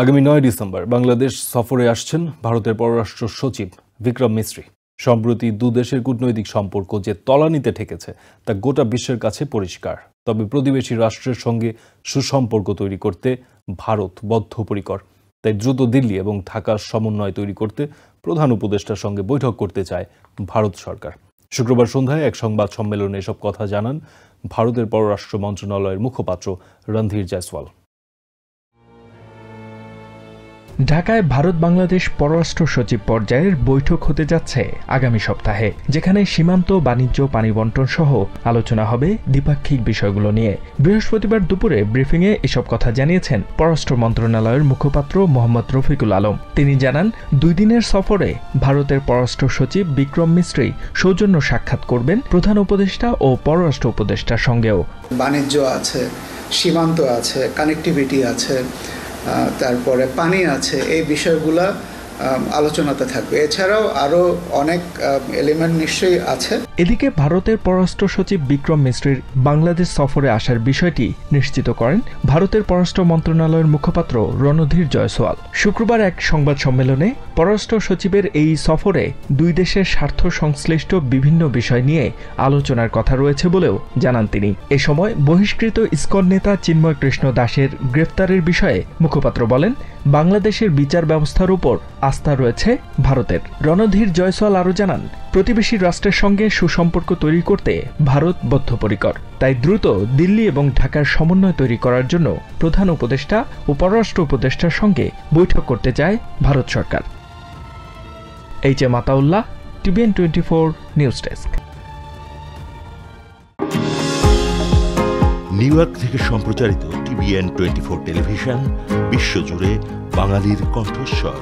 আগামী 9 ডিসেম্বর বাংলাদেশ সফরে আসছেন ভারতের পররাষ্ট্র সচিব বিক্রম মিশ্রি। সম্প্রতি দুদেশের কূটনৈতিক সম্পর্ক যে তলানিতে ঠেকেছে তা গোটা বিশ্বের কাছে পরিষ্কার। তবে প্রতিবেশী রাষ্ট্রের সঙ্গে সুসম্পর্ক তৈরি করতে ভারত বদ্ধপরিকর। তাই দ্রুত দিল্লি এবং ঢাকার সমন্বয় তৈরি করতে প্রধান উপদেষ্টার সঙ্গে বৈঠক করতে চায় ভারত সরকার। শুক্রবার সন্ধ্যায় এক সংবাদ সম্মেলনে এসব কথা জানান ভারতের পররাষ্ট্র মন্ত্রণালয়ের মুখপাত্র রণধীর জয়সওয়াল। ঢাকায় ভারত বাংলাদেশ পররাষ্ট্র সচিব পর্যায়ের বৈঠক হতে যাচ্ছে আগামী সপ্তাহে, যেখানে সীমান্ত, বাণিজ্য, পানি বণ্টন সহ আলোচনা হবে দ্বিপাক্ষিক বিষয়গুলো নিয়ে। বৃহস্পতিবার দুপুরে ব্রিফিংয়ে এসব কথা জানিয়েছেন পররাষ্ট্র মন্ত্রণালয়ের মুখপাত্র মোহাম্মদ রফিকুল আলম। তিনি জানান, 2 দিনের সফরে ভারতের পররাষ্ট্র সচিব বিক্রম মিশ্রি সৌজন্য সাক্ষাৎ করবেন প্রধান উপদেষ্টা ও পররাষ্ট্র উপদেষ্টার সঙ্গেও। বাণিজ্য আছে, সীমান্ত আছে, কানেক্টিভিটি আছে, তারপরে পানি আছে, এই বিষয়গুলো আলোচনাতে থাকবে। এছাড়াও আরও অনেক এলিমেন্ট নিশ্চয়ই আছে। এদিকে ভারতের পররাষ্ট্র সচিব বিক্রম মিশ্রির বাংলাদেশ সফরে আসার বিষয়টি নিশ্চিত করেন ভারতের পররাষ্ট্র মন্ত্রণালয়ের মুখপাত্র রণধীর জয়সওয়াল। শুক্রবার এক সংবাদ সম্মেলনে পররাষ্ট্র সচিবের এই সফরে 2 দেশের স্বার্থ সংশ্লিষ্ট বিভিন্ন বিষয় নিয়ে আলোচনার কথা রয়েছে বলেও জানান তিনি। এ সময় বহিষ্কৃত ইসকন নেতা চিন্ময় কৃষ্ণ দাসের গ্রেফতারের বিষয়ে মুখপাত্র বলেন, বাংলাদেশের বিচার ব্যবস্থার উপর আস্থা রয়েছে ভারতের। রণধীর জয়সওয়াল আরও জানান, প্রতিবেশী রাষ্ট্রের সঙ্গে সুসম্পর্ক তৈরি করতে ভারত বদ্ধপরিকর। তাই দ্রুত দিল্লি এবং ঢাকার সমন্বয় তৈরি করার জন্য প্রধান উপদেষ্টা ও পররাষ্ট্র উপদেষ্টার সঙ্গে বৈঠক করতে চায় ভারত সরকার। H M. Ataullah, TVN 24 news desk. New York থেকে সম্প্রচারিত TVN 24 টেলিভিশন বিশ্বজুড়ে বাঙালির কণ্ঠস্বর।